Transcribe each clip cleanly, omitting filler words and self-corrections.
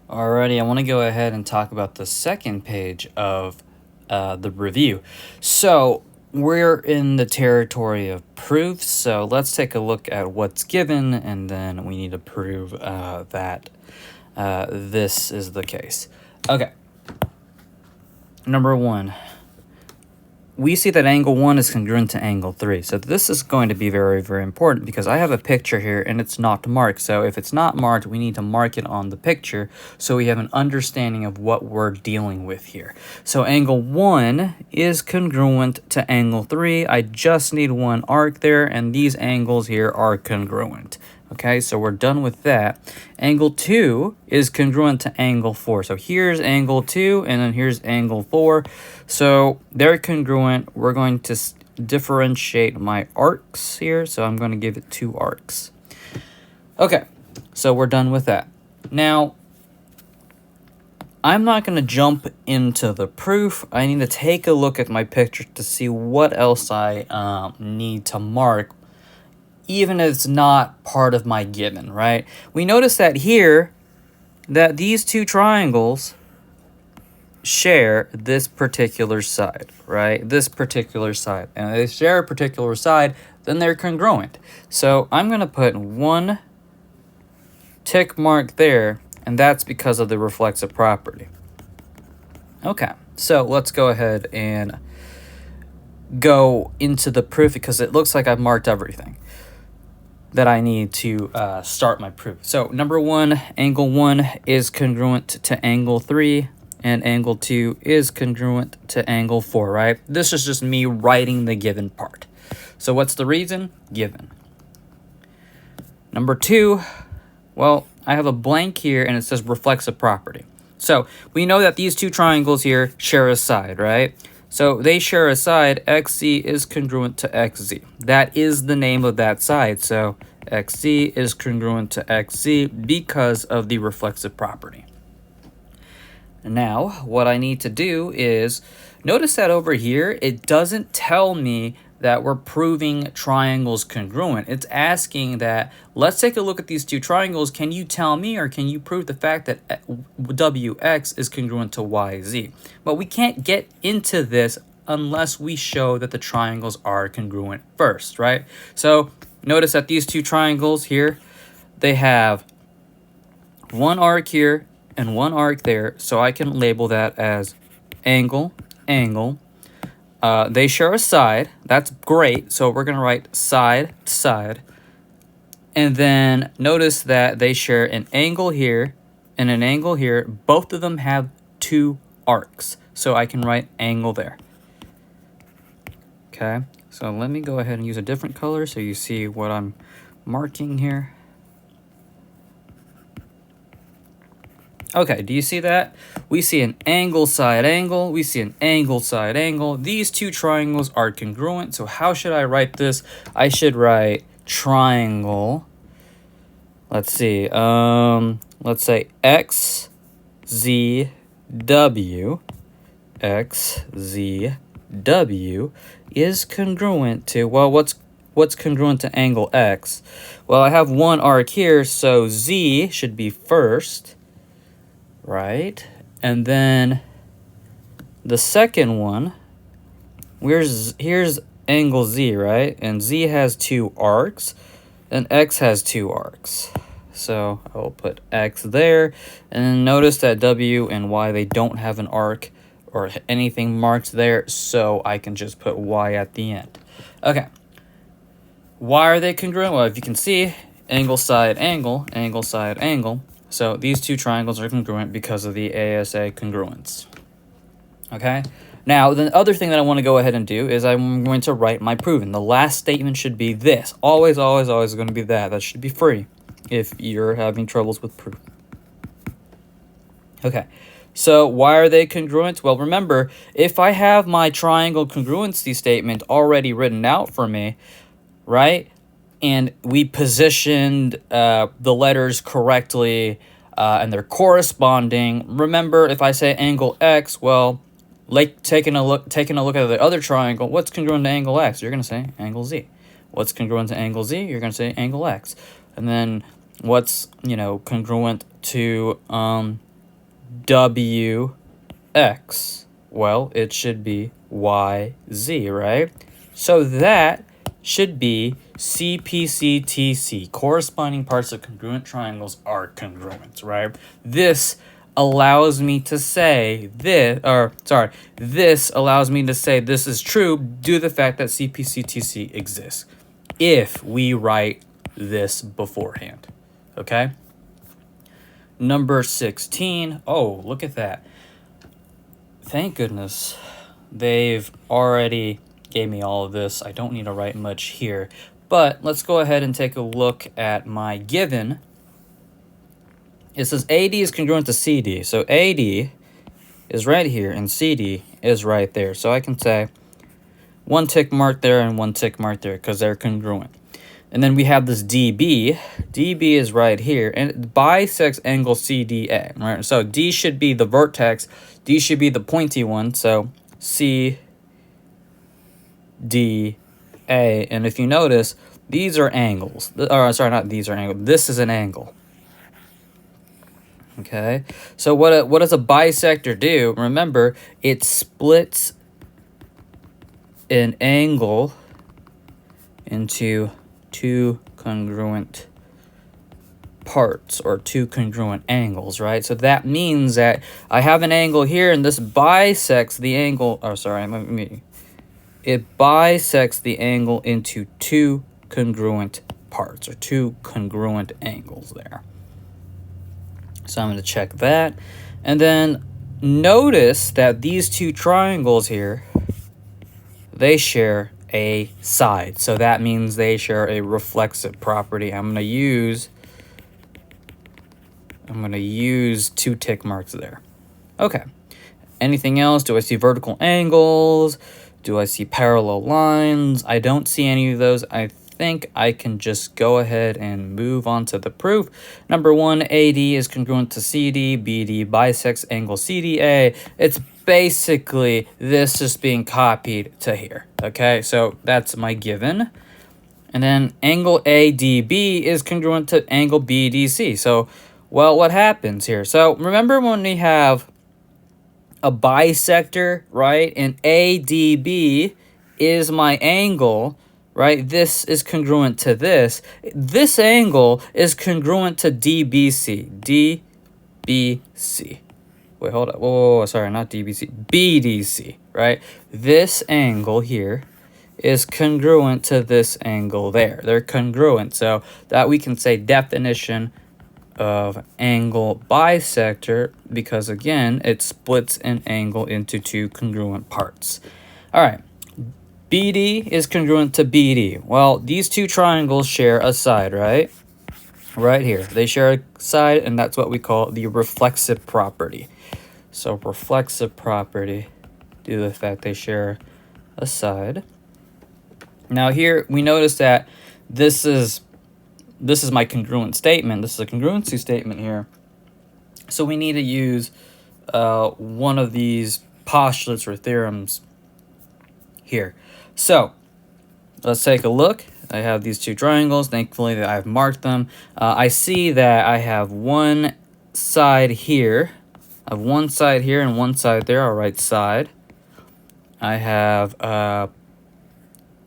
Alrighty, I want to go ahead and talk about the second page of the review. So, we're in the territory of proofs, so let's take a look at what's given, and then we need to prove that this is the case. Okay. Number one, we see that angle 1 is congruent to angle 3. So this is going to be very, very important because I have a picture here and it's not marked. So if it's not marked, we need to mark it on the picture so we have an understanding of what we're dealing with here. So angle 1 is congruent to angle 3. I just need one arc there, and these angles here are congruent. Okay, so we're done with that. Angle 2 is congruent to angle 4. So here's angle 2, and then here's angle 4. So they're congruent. We're going to differentiate my arcs here. So I'm going to give it 2 arcs. Okay, so we're done with that. Now, I'm not going to jump into the proof. I need to take a look at my picture to see what else I need to mark, even if it's not part of my given, right? We notice that here, that these two triangles share this particular side, right? This particular side. And if they share a particular side, then they're congruent. So I'm going to put one tick mark there, and that's because of the reflexive property. Okay, so let's go ahead and go into the proof because it looks like I've marked everything that I need to start my proof. So number one, angle 1 is congruent to angle 3, and angle 2 is congruent to angle 4, right? This is just me writing the given part. So what's the reason? Given. Number 2, well, I have a blank here and it says reflexive property. So we know that these two triangles here share a side, right? So they share a side. XZ is congruent to XZ. That is the name of that side. So XZ is congruent to XZ because of the reflexive property. Now, what I need to do is, notice that over here, it doesn't tell me that we're proving triangles congruent. It's asking that, let's take a look at these two triangles. Can you tell me, or can you prove the fact that WX is congruent to YZ? But we can't get into this unless we show that the triangles are congruent first, right? So notice that these two triangles here, they have one arc here and one arc there. So I can label that as angle, angle. They share a side. That's great. So we're going to write side to side. And then notice that they share an angle here and an angle here. Both of them have 2 arcs. So I can write angle there. Okay. So let me go ahead and use a different color so you see what I'm marking here. Okay, do you see that? We see an angle, side, angle. We see an angle, side, angle. These two triangles are congruent. So how should I write this? I should write triangle. Let's see. Let's say X, Z, W. X, Z, W is congruent to, well, what's congruent to angle X? Well, I have one arc here, so Z should be first. Right, and then the second one, here's angle Z, right? And Z has 2 arcs, and X has 2 arcs. So I will put X there, and notice that W and Y, they don't have an arc or anything marked there, so I can just put Y at the end. Okay, why are they congruent? Well, if you can see, angle, side, angle, angle, side, angle. So these two triangles are congruent because of the ASA congruence. Okay? Now, the other thing that I want to go ahead and do is I'm going to write my proven. The last statement should be this. Always, always, always going to be that. That should be free if you're having troubles with proof. Okay. So why are they congruent? Well, remember, if I have my triangle congruency statement already written out for me, right? And we positioned the letters correctly and they're corresponding. Remember, if I say angle X, well, like taking a look at the other triangle, what's congruent to angle X? You're going to say angle Z. What's congruent to angle Z? You're going to say angle X. And then what's, congruent to WX? Well, it should be YZ, right? So that should be CPCTC. Corresponding parts of congruent triangles are congruent, right? This allows me to say this, this allows me to say this is true due to the fact that CPCTC exists if we write this beforehand, okay? Number 16. Oh, look at that. Thank goodness they've already gave me all of this. I don't need to write much here. But let's go ahead and take a look at my given. It says AD is congruent to CD. So AD is right here and CD is right there. So I can say one tick mark there and one tick mark there because they're congruent. And then we have this DB. DB is right here, and it bisects angle CDA, right? So D should be the vertex, D should be the pointy one, so CDA. And if you notice, these are angles. Or sorry, not these are angles. This is an angle. Okay, so what does a bisector do? Remember, it splits an angle into two congruent parts or two congruent angles, right? So that means that I have an angle here and this bisects the angle, it bisects the angle into two congruent parts or two congruent angles there. So I'm going to check that. And then notice that these two triangles here, they share a side. So that means they share a reflexive property. I'm going to use two tick marks there. Okay. Anything else? Do I see vertical angles? Do I see parallel lines? I don't see any of those. I think I can just go ahead and move on to the proof. Number 1, AD is congruent to CD. BD bisects angle CDA. It's basically this just being copied to here. Okay, so that's my given. And then angle ADB is congruent to angle BDC. So, well, what happens here? So remember when we have a bisector, right? And ADB is my angle, right? This is congruent to this. This angle is congruent to DBC. DBC. Wait, hold up. Whoa, sorry, not DBC. BDC, right? This angle here is congruent to this angle there. They're congruent. So that we can say definition of angle bisector because, again, it splits an angle into two congruent parts. All right. BD is congruent to BD. Well, these two triangles share a side, right? Right here. They share a side, and that's what we call the reflexive property. So reflexive property due to the fact they share a side. Now here we notice that this is my congruent statement. This is a congruency statement here. So we need to use one of these postulates or theorems here. So let's take a look. I have these two triangles. Thankfully that I've marked them. I see that I have one side here. I have one side here and one side there. I'll write side. I have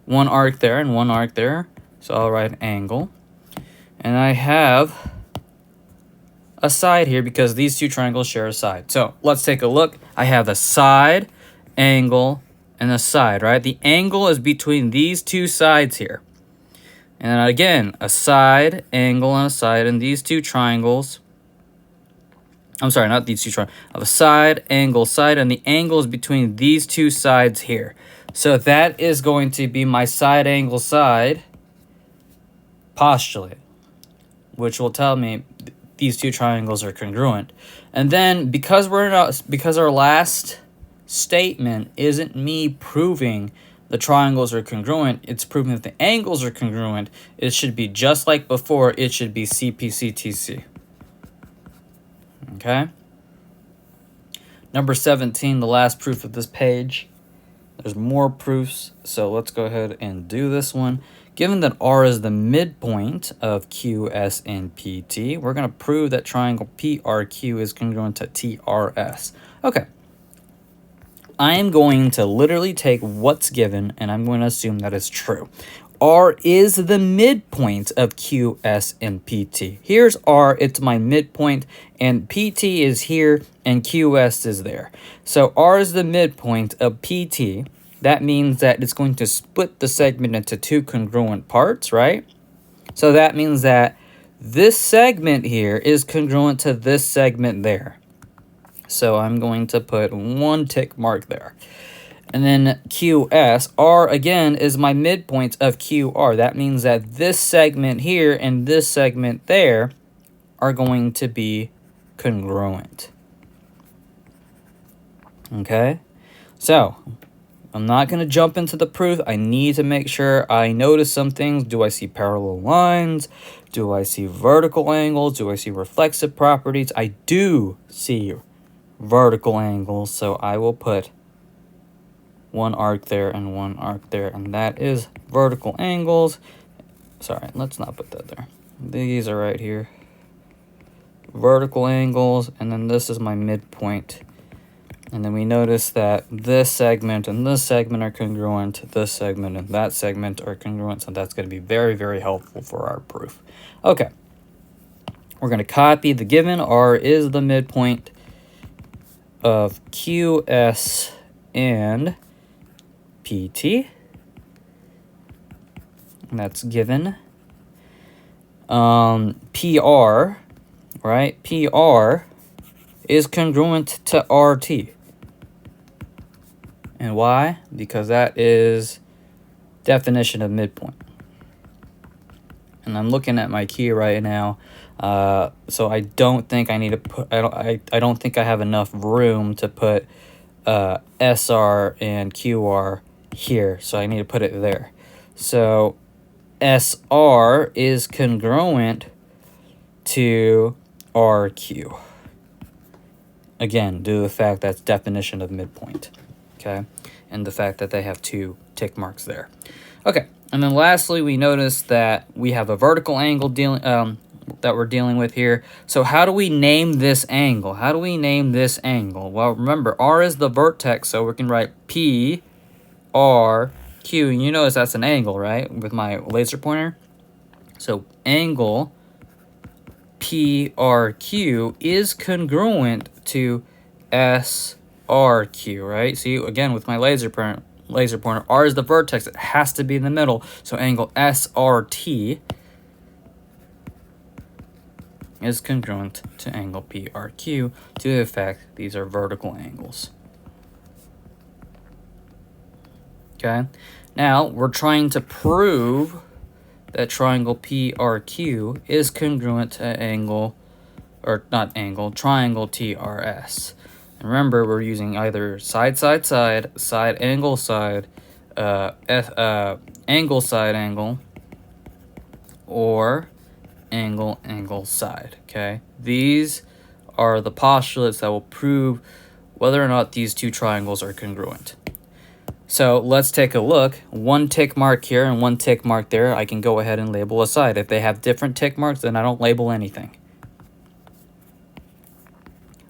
one arc there and one arc there. So I'll write angle. And I have a side here because these two triangles share a side. So let's take a look. I have the side, angle, and the side, right? The angle is between these two sides here. And again, a side, angle, and a side, and these two triangles. I'm sorry, not these two triangles. I have a side, angle, side, and the angle is between these two sides here. So that is going to be my side, angle, side postulate, which will tell me these two triangles are congruent. And then because our last statement isn't me proving the triangles are congruent, it's proving that the angles are congruent. It should be just like before. It should be CPCTC. Okay. Number 17, the last proof of this page. There's more proofs, so let's go ahead and do this one. given that R is the midpoint of QS and PT, we're going to prove that triangle PRQ is congruent to TRS. Okay. I am going to literally take what's given, and I'm going to assume that it's true. R is the midpoint of QS and PT. Here's R, it's my midpoint, and PT is here, and QS is there. So R is the midpoint of PT. That means that it's going to split the segment into two congruent parts, right? So that means that this segment here is congruent to this segment there. So I'm going to put one tick mark there. And then QS, R again is my midpoint of QR. That means that this segment here and this segment there are going to be congruent. Okay? So, I'm not going to jump into the proof. I need to make sure I notice some things. Do I see parallel lines? Do I see vertical angles? Do I see reflexive properties? I do see vertical angles, so I will put one arc there and one arc there, and that is vertical angles. Sorry, let's not put that there. These are right here. Vertical angles, and then this is my midpoint. And then we notice that this segment and this segment are congruent, this segment and that segment are congruent, so that's going to be very, very helpful for our proof. Okay, we're going to copy the given. R is the midpoint of QS and PT. And that's given. PR, right? PR is congruent to RT. And why? Because that is definition of midpoint. And I'm looking at my key right now. So I don't think I need to put, I don't think I have enough room to put SR and QR here. So I need to put it there. So SR is congruent to RQ. Again, due to the fact that's definition of midpoint. Okay, and the fact that they have two tick marks there. Okay, and then lastly, we notice that we have a vertical angle that we're dealing with here. So how do we name this angle? How do we name this angle? Well, remember, R is the vertex, so we can write P, R, Q. And you notice that's an angle, right, with my laser pointer? So angle PRQ is congruent to SRQ, right? See, again, with my laser pointer, R is the vertex. It has to be in the middle. So angle SRT is congruent to angle PRQ due to the fact these are vertical angles. Okay? Now, we're trying to prove that triangle PRQ is congruent to angle, or not angle, triangle TRS. And remember, we're using either side, side, side, side, angle, side, angle, side, angle, or angle, angle, side, okay? These are the postulates that will prove whether or not these two triangles are congruent. So let's take a look. One tick mark here and one tick mark there. I can go ahead and label a side. If they have different tick marks, then I don't label anything.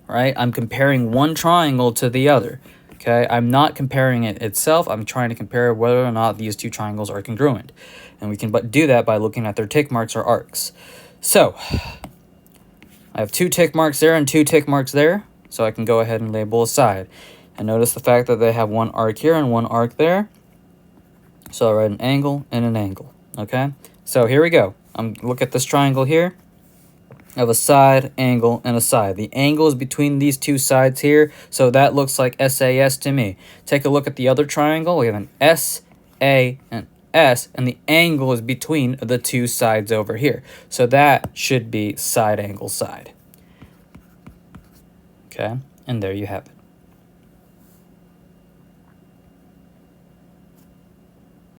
Right? I'm comparing one triangle to the other. Okay? I'm not comparing it itself. I'm trying to compare whether or not these two triangles are congruent. And we can do that by looking at their tick marks or arcs. So, I have two tick marks there and two tick marks there. So I can go ahead and label a side. And notice the fact that they have one arc here and one arc there. So I write an angle and an angle. Okay? So here we go. Look at this triangle here. I have a side, angle, and a side. The angle is between these two sides here. So that looks like SAS to me. Take a look at the other triangle. We have an S, A, and S. And the angle is between the two sides over here. So that should be side, angle, side. Okay? And there you have it.